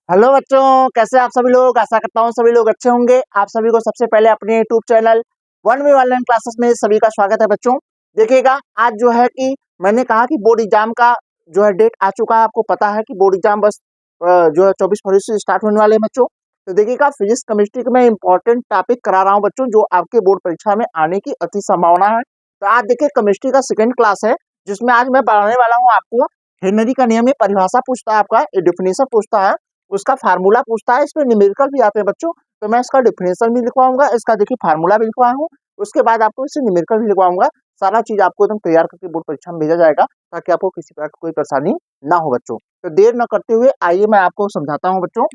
Hello बच्चों, कैसे आप सभी लोग। आशा करता हूँ सभी लोग अच्छे होंगे। आप सभी को सबसे पहले अपने YouTube channel one V online classes में सभी का स्वागत है। बच्चों देखिएगा, आज जो है कि मैंने कहा कि बोर्ड एग्जाम का जो है डेट आ चुका है। आपको पता है कि बोर्ड एग्जाम बस जो है 24 फरवरी से स्टार्ट होने वाले हैं बच्चों। तो देखिएगा, फिजिक्स केमिस्ट्री में इंपॉर्टेंट टॉपिक करा रहा हूँ बच्चों, जो आपके बोर्ड परीक्षा में आने की अति संभावना है। तो आज देखिए, केमिस्ट्री का सेकेंड क्लास है, जिसमें आज मैं पढ़ाने वाला हूँ आपको हेनरी का नियम। ये परिभाषा पूछता है, आपका डेफिनेशन पूछता है, उसका फार्मूला पूछता है, इसमें न्यूमेरिकल भी आते हैं बच्चों। तो मैं इसका डिफिनेशन भी लिखवाऊंगा, इसका देखिए फार्मूला भी लिखवाया हूँ, उसके बाद आपको इससे न्यूमेरिकल भी लिखवाऊंगा। सारा चीज आपको एकदम तैयार करके बोर्ड परीक्षा में भेजा जाएगा, ताकि आपको किसी प्रकार की कोई परेशानी ना हो बच्चों। तो देर न करते हुए आइए मैं आपको समझाता हूँ बच्चों,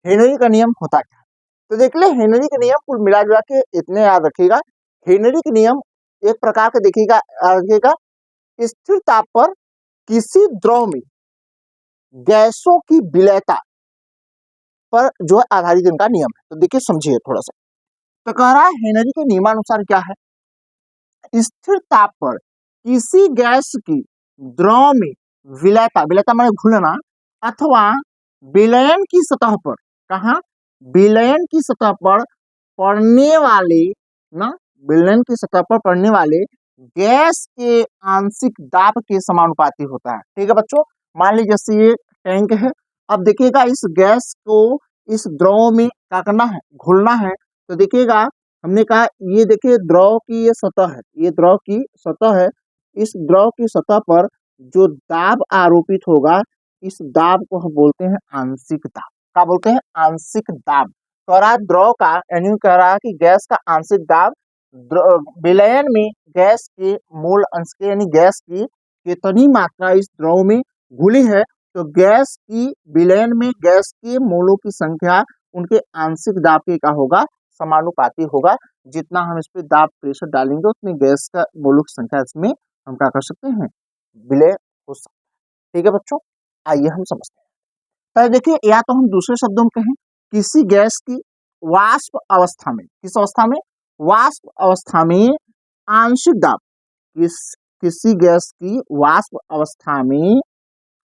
हेनरी का नियम होता क्या है। तो देख ले, हेनरी का नियम कुल मिला जुला के इतने याद रखिएगा। हेनरी का नियम एक प्रकार का देखिएगा, स्थिर ताप पर किसी द्रव में गैसों की विलयता पर जो है आधारित इनका नियम है। तो देखिए, समझिए थोड़ा सा। तो कह रहा है, हेनरी के नियमानुसार क्या है, स्थिर ताप पर किसी गैस की द्रव में विलयता, विलयता माने घुलना, अथवा विलयन की सतह पर, कहा विलयन की सतह पर पड़ने वाले ना, विलयन की सतह पर पड़ने वाले गैस के आंशिक दाब के समानुपाती होता है। ठीक है बच्चों, मान लीजिए जैसे ये टैंक है। अब देखिएगा, इस गैस को इस द्रव में क्या करना है, घुलना है। तो देखिएगा, हमने कहा ये देखिए द्रव की ये सतह है, ये द्रव की सतह है। इस द्रव की सतह पर जो दाब आरोपित होगा, इस दाब को हम बोलते हैं आंशिक दाब। क्या बोलते हैं, आंशिक दाब। कह रहा है द्रव का, यानी कह रहा है कि गैस का आंशिक दाब विलयन में गैस के मूल अंश के, यानी गैस की कितनी मात्रा इस द्रव में घुली है, तो गैस की विलयन में गैस के मोलों की संख्या उनके आंशिक दाब के क्या होगा, समानुपाती होगा। जितना हम इस पे दाब प्रेशर डालेंगे, उतनी गैस का मोलों की संख्या इसमें हम क्या कर सकते हैं, विलय हो सकता है। ठीक है बच्चों, आइए हम समझते हैं। तो देखिए, या तो हम दूसरे शब्दों में कहें, किसी गैस की वाष्प अवस्था में, किस अवस्था में, वाष्प अवस्था में आंशिक दाब, किसी गैस की वाष्प अवस्था में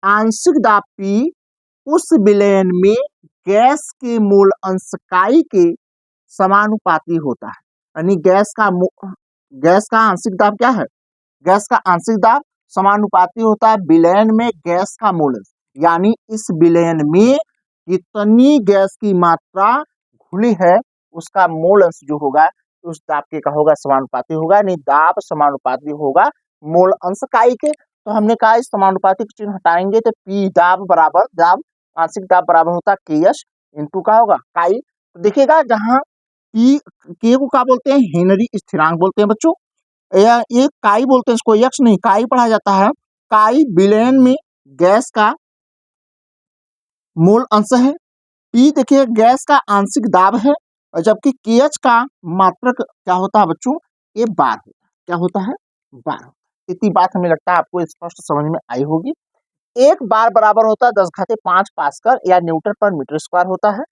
आंशिक दाब P उस विलयन में गैस के मूल अंश काई के समानुपाती होता है। यानी गैस का आंशिक दाब क्या है, गैस का आंशिक दाब समानुपाती होता है विलयन में गैस का मूल अंश। यानी इस विलयन में कितनी गैस की मात्रा घुली है, उसका मूल अंश जो होगा उस दाब के का होगा, समानुपाती होगा। यानी दाब समानुपाती होगा मूल अंश काई के। तो हमने कहा इस समानुपाती का चिन्ह हटाएंगे, तो पी दाब बराबर, दाब आंशिक दाब बराबर होता है के एस इंटू का होगा काई। तो देखिएगा, जहां पी के को क्या बोलते हैं, हेनरी स्थिरांक बोलते हैं बच्चों, या ये काई बोलते हैं, इसको यक्ष नहीं काई पढ़ा जाता है। काई विलयन में गैस का मूल अंश है। पी देखिए गैस का आंशिक दाब है, और जबकि केएच का मात्रक क्या होता है बच्चों, ये बार होता है। क्या होता है, बार होता है। इतनी बात हमें लगता है आपको स्पष्ट समझ में आई होगी। एक बार बराबर होता है 10⁵ पास्कल या न्यूटन पर मीटर स्क्वायर होता है।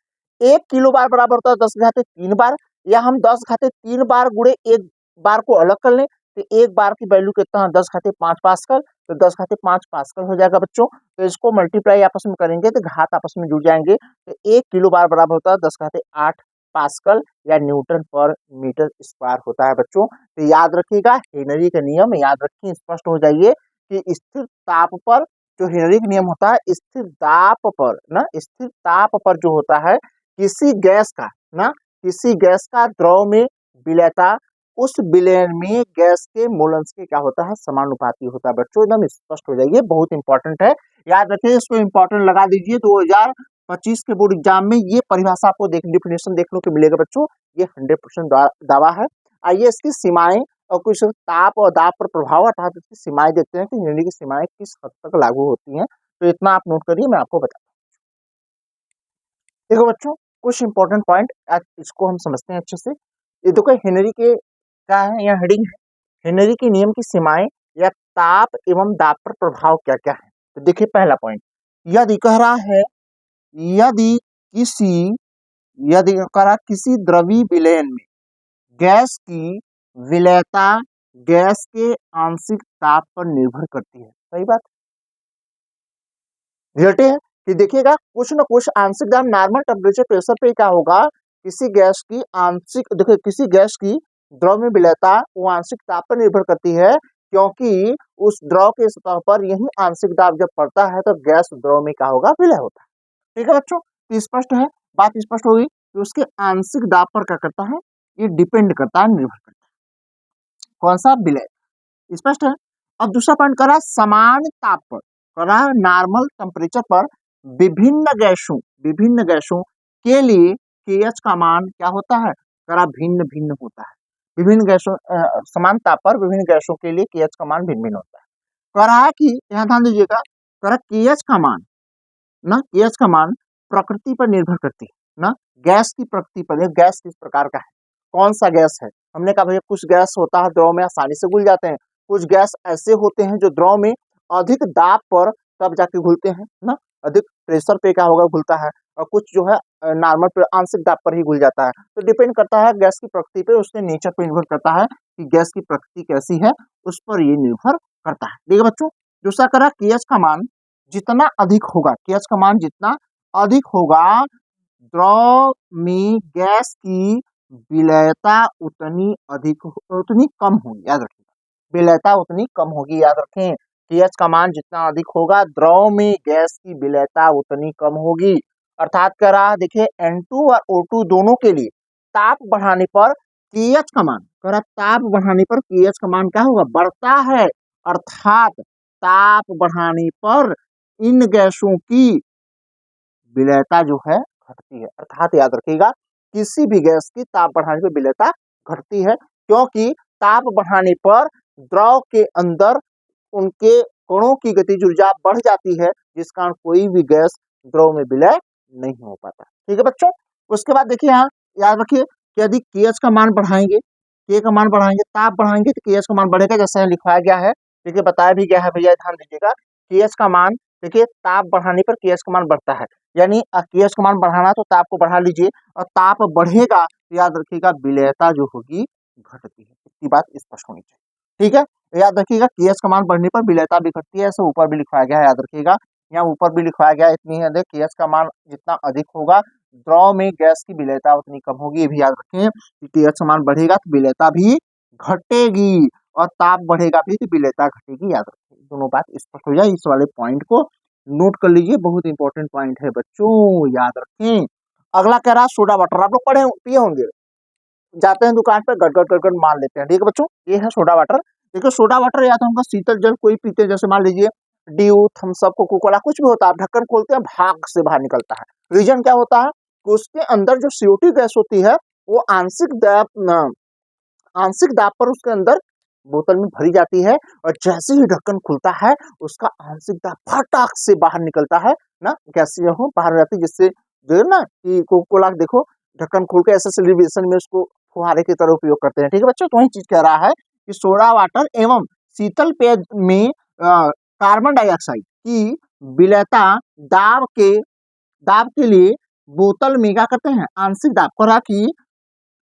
1 किलो बार बराबर होता है 10⁻³ बार, या हम 10⁻³ बार गुणे एक बार को अलग कर लें, तो एक बार की वैल्यू कितना है, 10⁻5 पास्कल। तो 10⁻5 पास्कल हो जाएगा बच्चों। तो इसको मल्टीप्लाई आपस में करेंगे तो घात आपस में जुड़ जाएंगे। तो 1 किलो बार बराबर होता है 10⁸ पास्कल या न्यूटन पर मीटर स्क्वायर होता है बच्चों। तो याद रखिएगा, हेनरी का नियम याद रखिए, स्पष्ट हो जाइए कि स्थिर ताप पर जो हेनरी का नियम होता है, स्थिर दाब पर ना, स्थिर ताप पर जो होता है किसी गैस का ना, किसी गैस का द्रव में विलयता, उस विलयन में गैस के मूल अंश के क्या होता है, समानुपाती होता है बच्चों। एकदम स्पष्ट हो जाइए, बहुत इंपॉर्टेंट है, याद रखिए, इसको इंपॉर्टेंट लगा दीजिए। 2025 के बोर्ड एग्जाम में ये परिभाषा आपको डिफिनेशन देखने को मिलेगा बच्चों, ये 100% दावा है। आइए इसकी सीमाएं और कुछ ताप और दाब पर प्रभाव अर्थात इसकी सीमाएं देखते हैं कि हेनरी की सीमाएं किस हद तक लागू होती हैं। तो इतना आप नोट करिए, मैं आपको बताता हूँ। देखो बच्चों, कुछ इंपॉर्टेंट पॉइंट इसको हम समझते हैं अच्छे से। ये देखो, हेनरी के क्या है, यहाँ हेडिंग है, हेनरी के नियम की सीमाएं या ताप एवं दाब पर प्रभाव क्या क्या है। तो देखिए, पहला पॉइंट, यदि कह रहा है, यदि किसी यदि कह रहा किसी द्रवी विलयन में गैस की विलयता गैस के आंशिक ताप पर निर्भर करती है। सही बात, रिलेटिव है। कि देखिएगा कुछ न कुछ आंशिक दाब नॉर्मल टेम्परेचर प्रेशर पे क्या होगा, किसी गैस की आंशिक, देखिए किसी गैस की द्रव में विलयता वो आंशिक दाब पर निर्भर करती है, क्योंकि उस द्रव के सतह पर यही आंशिक दाब जब पड़ता है तो गैस द्रव में क्या होगा, विलय होता है। ठीक है बच्चों, तो स्पष्ट है, बात स्पष्ट होगी कि उसके आंशिक दाब पर क्या करता है, ये डिपेंड करता है, निर्भर करता है, कौन सा, विलय। स्पष्ट है। अब दूसरा पॉइंट करा समान ताप पर, करा नॉर्मल टेम्परेचर पर विभिन्न गैसों के लिए केएच का मान क्या होता है, करा भिन्न भिन्न होता है। विभिन्न गैसों समान ताप पर विभिन्न गैसों के लिए केएच का मान भिन्न भिन्न होता है। करा कि यहाँ ध्यान दीजिएगा, करा केएच का मान ना, केएच का मान प्रकृति पर निर्भर करती है ना, गैस की प्रकृति पर, गैस किस प्रकार का है, कौन सा गैस है। हमने कहा भैया कुछ गैस होता है द्रव में आसानी से घुल जाते हैं, कुछ गैस ऐसे होते हैं जो द्रव में अधिक दाब पर तब जाके घुलते हैं ना, अधिक प्रेशर पे क्या होगा, घुलता है, और कुछ जो है नॉर्मल आंशिक दाब पर ही घुल जाता है। तो डिपेंड करता है गैस की प्रकृति पे, उसके नेचर पे निर्भर करता है कि गैस की प्रकृति कैसी है, उस पर ये निर्भर करता है। ठीक है बच्चों, दूसरा करा केएच का मान जितना अधिक होगा, केएच का मान जितना अधिक होगा, द्रव में गैस की विलयता उतनी कम होगी, याद रखिएगा, विलयता उतनी कम होगी, याद रखें, केएच का मान जितना अधिक होगा द्रव में गैस की विलयता उतनी कम होगी। अर्थात कह रहा है, देखिए N2 और O2 दोनों के लिए ताप बढ़ाने पर केएच का मान, कह रहा ताप बढ़ाने पर केएच का मान क्या होगा, बढ़ता है। अर्थात ताप बढ़ाने पर इन गैसों की विलयता जो है घटती है। अर्थात याद रखिएगा, किसी भी गैस की ताप बढ़ाने पर विलयता घटती है, क्योंकि ताप बढ़ाने पर द्रव के अंदर उनके कणों की गतिज ऊर्जा बढ़ जाती है, जिस कारण कोई भी गैस द्रव में विलय नहीं हो पाता। ठीक है बच्चों, उसके बाद देखिए यहाँ याद रखिए कि यदि केएच का मान बढ़ाएंगे, के का मान बढ़ाएंगे, ताप बढ़ाएंगे तो केएच का मान बढ़ेगा, जैसे लिखवाया गया है, देखिए बताया भी गया है भैया, ध्यान दीजिएगा, केएच का मान, देखिए ताप बढ़ाने पर केएच का मान बढ़ता है, यानी केएच का मान बढ़ाना तो ताप को बढ़ा लीजिए, और ताप बढ़ेगा तो याद रखिएगा विलयता जो होगी घटती है। इसकी बात स्पष्ट होनी चाहिए। ठीक है, याद रखिएगा केएच का मान बढ़ने पर विलयता भी घटती है, ऐसे ऊपर भी लिखवाया गया है, याद रखिएगा, यहाँ ऊपर भी लिखवाया गया है, इतनी है, केएच का मान जितना अधिक होगा द्रव में गैस की विलयता उतनी कम होगी। ये भी याद रखें कि केएच का मान बढ़ेगा तो विलयता भी घटेगी, और ताप बढ़ेगा भी तो विलयता घटेगी, याद रखें, दोनों बात स्पष्ट हो जाए। इस वाले पॉइंट को नोट कर लीजिए, बहुत इंपॉर्टेंट पॉइंट है बच्चों, याद रखें। अगला कह रहा सोडा वाटर, आप लोग पढ़े पिए होंगे, जाते हैं दुकान पे गटगट गटगट मार लेते हैं। ठीक है बच्चों, ये है सोडा वाटर। देखिए सोडा वाटर या तो हमका शीतल जल कोई पीते हैं, जैसे मान लीजिए Dew, Thums Up, Coca Cola, कुछ भी होता है, आप ढक्कन खोलते हैं भाग से बाहर निकलता है। रीजन क्या होता है कि उसके अंदर जो CO2 गैस होती है वो आंशिक दाब पर उसके अंदर बोतल में भरी जाती है, और जैसे ही ढक्कन खुलता है उसका आंशिक दाब फटाक से बाहर निकलता है ना, गैसीय हो बाहर हो जाती है, जिससे जो है ना कि कोको कोला देखो ढक्कन खोल के ऐसे सेलिब्रेशन में उसको फुहारे की तरह उपयोग करते हैं। ठीक है बच्चों, तो वही चीज कह रहा है कि सोडा वाटर एवं शीतल पेय में कार्बन डाइऑक्साइड की विलयता दाब के लिए बोतल में क्या करते हैं, आंशिक दाब को रहा कि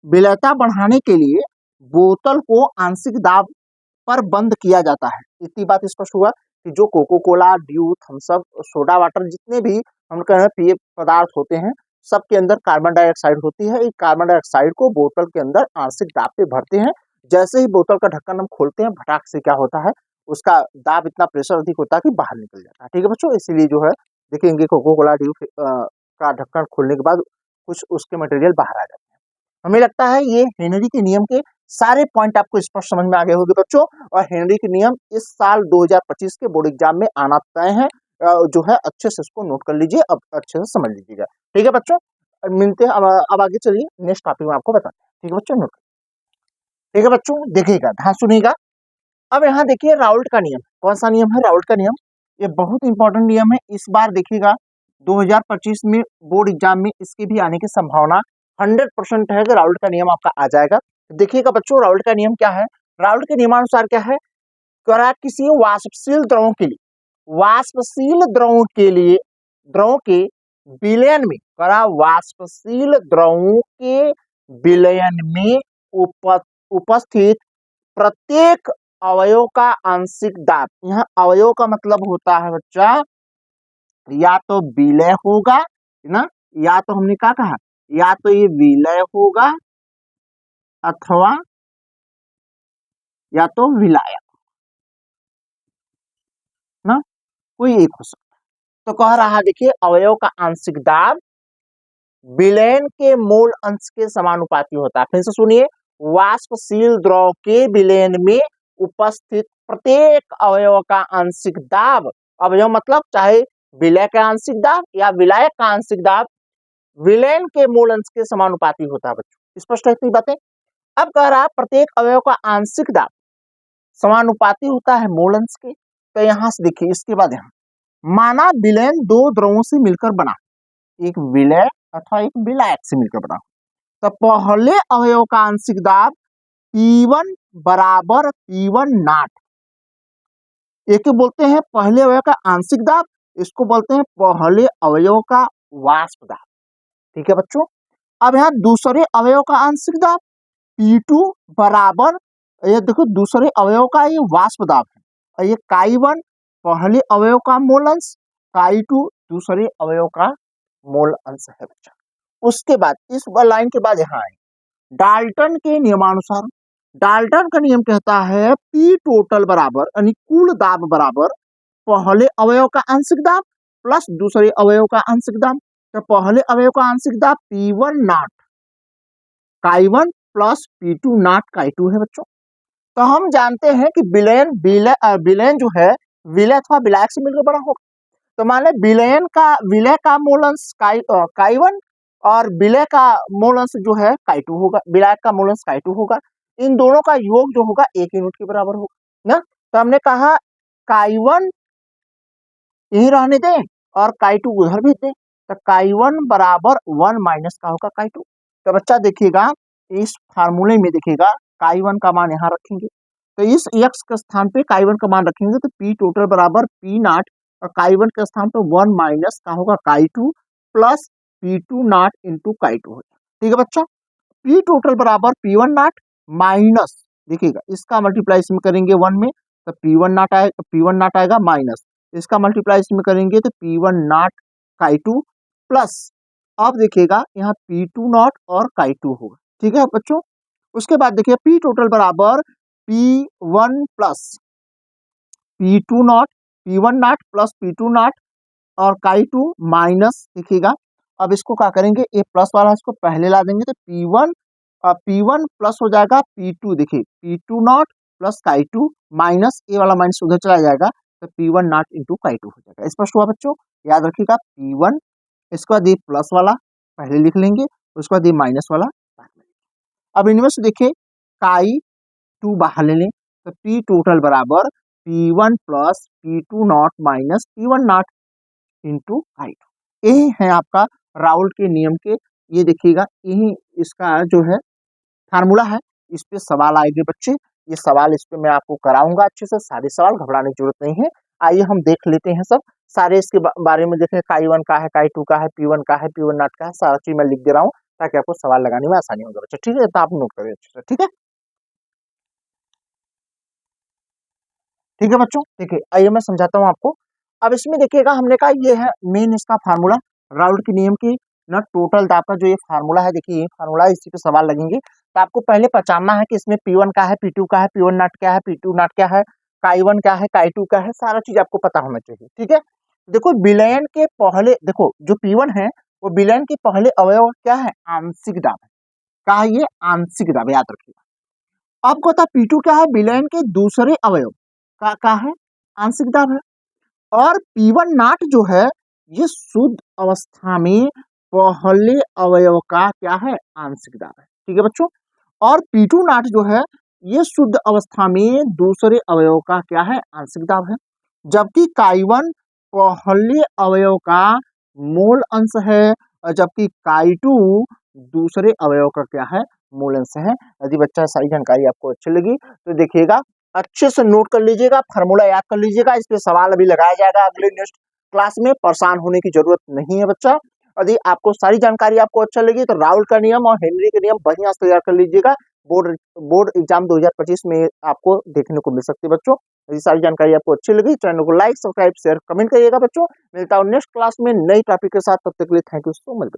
विलयता बढ़ाने के लिए बोतल को आंशिक दाब पर बंद किया जाता है। इतनी बात स्पष्ट हुआ कि जो Coca Cola, Dew, Thums Up, soda water, जितने भी हम कह रहे हैं पेय पदार्थ होते हैं, सबके अंदर कार्बन डाइऑक्साइड होती है। इस कार्बन डाइऑक्साइड को बोतल के अंदर आंशिक दाब पे भरते हैं, जैसे ही बोतल का ढक्कन हम खोलते हैं फटाक से क्या होता है, उसका दाब इतना प्रेशर अधिक होता है कि बाहर निकल जाता है। ठीक है बच्चों, इसीलिए जो है देखेंगे कोको कोला, ड्यू का ढक्कन खोलने के बाद कुछ उसके मटेरियल बाहर आ जाते हैं। हमें लगता है ये हेनरी के नियम के सारे पॉइंट आपको स्पष्ट समझ में आ गए होंगे बच्चों, और हेनरी के नियम इस साल 2025 के बोर्ड एग्जाम में आना तय है, जो है अच्छे से इसको नोट कर लीजिए, अब अच्छे से समझ लीजिएगा। ठीक है बच्चों, मिलते हैं अब आगे चलिए नेक्स्ट टॉपिक में आपको बताते हैं। ठीक है बच्चों, नोट। ठीक है बच्चों, देखिएगा, ध्यान सुनिएगा। अब यहाँ देखिए राउल्ट का नियम, कौन सा नियम है, राउल्ट का नियम, ये बहुत इंपॉर्टेंट नियम है। इस बार देखिएगा 2025 में बोर्ड एग्जाम में इसके भी आने की संभावना 100% है कि राउल्ट का नियम आपका आ जाएगा। देखिएगा बच्चों, राउल्ट का नियम क्या है, राउल्ट के नियमानुसार क्या है, करा किसी वाष्पशील द्रवों के लिए, वाष्पशील द्रवों के लिए, द्रवों के विलयन में, करा वाष्पशील द्रवों के विलयन में उपस्थित प्रत्येक अवयव का आंशिक दाब, यहाँ अवयव का मतलब होता है बच्चा या तो विलय होगा ना, या तो हमने क्या कहा, या तो ये विलय होगा अथवा या तो विलायक ना, कोई एक हो सकता है। तो कह रहा देखिए अवयव का आंशिक दाब विलयन के मूल अंश के समानुपाती होता है। फिर से सुनिए, वाष्पशील द्रव के विलयन में उपस्थित प्रत्येक अवयव का आंशिक दाब, अवयव मतलब चाहे विलय का आंशिक दाब या विलायक का आंशिक दाब, विलयन के मूल अंश के समानुपाती होता है। बच्चों स्पष्ट है इतनी बातें। अब कह रहा प्रत्येक अवयव का आंशिक दाब समानुपाती होता है मूल अंश के। तो यहां से देखिए, इसके बाद यहाँ माना विलयन दो द्रवों से मिलकर बना, एक विलय अथवा एक विलायक से मिलकर बना, तो पहले अवयव का आंशिक दाब P1 बराबर P1 नॉट, एक बोलते हैं पहले अवयव का आंशिक दाब, इसको बोलते हैं पहले अवयव का वाष्प दाब। ठीक है बच्चों। अब यहाँ दूसरे अवयव का आंशिक दाब P2 बराबर, ये देखो दूसरे अवयव का ये वाष्प दाब है, और ये Chi1 पहले अवयव का मोल अंश, Chi2 दूसरे अवयव का मोल अंश है बच्चा। उसके बाद इस लाइन के बाद यहाँ आए डाल्टन के नियमानुसार। डाल्टन का नियम कहता है P टोटल बराबर यानी कुल दाब बराबर पहले अवयव का आंशिक दाब प्लस दूसरे अवयव का आंशिक दाब। तो पहले अवयव का आंशिक दाब P1 not Chi1 plus P2 not Chi2 है बच्चों। तो हम जानते हैं कि विलयन जो है विलय अथवा विलायक से मिलकर बना होगा। तो मान लें विलय का मोल अंश Chi1 और विलय का मोल अंश जो है Chi2 होगा, विलायक का मोल अंश Chi2 होगा। इन दोनों का योग जो होगा 1 यूनिट के बराबर होगा ना। तो हमने कहा Chi1 यही रहने दें और Chi2 उधर भेज दें, तो Chi1 बराबर 1 माइनस का होगा Chi2। तो बच्चा देखिएगा इस फार्मूले में देखिएगा Chi1 का मान यहाँ रखेंगे, तो इस x के स्थान पे Chi1 का मान रखेंगे तो P टोटल बराबर P नॉट और Chi1 के स्थान पे 1 माइनस का होगा Chi2 plus P2 not into Chi2 होगा। ठीक है बच्चा। P टोटल बराबर P1 नॉट माइनस, देखिएगा इसका मल्टीप्लाई इसमें करेंगे 1 में तो P1 नॉट आएगा, P1 नॉट आएगा माइनस इसका मल्टीप्लाई इसमें करेंगे तो P1 नॉट Chi2 प्लस, अब देखिएगा यहाँ P2 नॉट और Chi2 होगा। ठीक है बच्चों। उसके बाद देखिए P टोटल बराबर P1 plus P2 not, P1 not plus P2 not और Chi2 माइनस, देखिएगा अब इसको क्या करेंगे, ये प्लस वाला इसको पहले ला देंगे तो P1 प्लस हो जाएगा P2, देखिए P2 not plus Chi2 minus ये वाला माइनस उधर चला जाएगा तो P1 नॉट इंटू Chi2 हो जाएगा। स्पष्ट हुआ बच्चों, याद रखिएगा P1, इसके बाद ये प्लस वाला पहले लिख लेंगे, उसके बाद ये माइनस वाला बाद में। अब इनमें से देखिए Chi2 बाहर ले लें तो P टोटल बराबर P1 plus P2 not minus P1 not into Chi2। यही है आपका राउल्ट के नियम के, ये देखिएगा यही इसका जो है फार्मूला है। इस पे सवाल आएंगे बच्चे, ये सवाल इस पे मैं आपको कराऊंगा अच्छे से, सारे सवाल घबराने की जरूरत नहीं है। आइए हम देख लेते हैं सब सारे इसके बारे में, देखें Chi1 का है, Chi2 का है, P1 का है, P1 नॉट का है, सारा चीज मैं लिख दे रहा हूँ ताकि आपको सवाल लगाने में आसानी होगा बच्चे। ठीक है, तो आप नोट करें अच्छे से। ठीक है, ठीक है बच्चों। देखिए आइए मैं समझाता हूँ आपको। अब इसमें देखिएगा हमने कहा ये है मेन इसका फार्मूला राउल्ट के नियम की ना, टोटल दाब का जो ये फार्मूला है, देखिए ये फार्मूला, इसी पे सवाल लगेंगे। तो आपको पहले पहचानना है कि इसमें P1 का है, P2 का है, P1 नॉट क्या है, P2 नॉट क्या है, Chi1 क्या है, Chi2 क्या है, सारा चीज आपको पता होना चाहिए। ठीक है, देखो विलयन के पहले, देखो जो P1 है वो विलयन के पहले अवयव क्या है, आंशिक दाब है। क्या है ये, आंशिक दाब, याद रखिएगा। आपको पता P2 क्या है, विलयन के दूसरे अवयव का है, आंशिक दाब है। और P1 नॉट जो है ये शुद्ध अवस्था में पहले अवयव का क्या है, आंशिक दाब है। ठीक है बच्चों। और P2 नॉट जो है ये शुद्ध अवस्था में दूसरे अवयव का क्या है, आंशिक दाब है। जबकि Chi1 पहले अवयव का मूल अंश है और जबकि Chi2 दूसरे अवयव का क्या है, मूल अंश है। यदि बच्चा सारी जानकारी आपको अच्छी लगी तो देखिएगा अच्छे से नोट कर लीजिएगा, फार्मूला याद कर लीजिएगा, इस पे सवाल अभी लगाया जाएगा अगले नेक्स्ट क्लास में, परेशान होने की जरूरत नहीं है बच्चा। यदि आपको सारी जानकारी आपको अच्छा लगी तो राउल्ट का नियम और हेनरी के नियम बढ़िया से तैयार कर लीजिएगा, बोर्ड एग्जाम 2025 में आपको देखने को मिल सकते हैं बच्चों। ये सारी जानकारी आपको अच्छी लगी, चैनल को लाइक, सब्सक्राइब, शेयर, कमेंट करिएगा बच्चों। मिलता हूँ नेक्स्ट क्लास में नई टॉपिक के साथ, तब तक के लिए थैंक यू सो मच।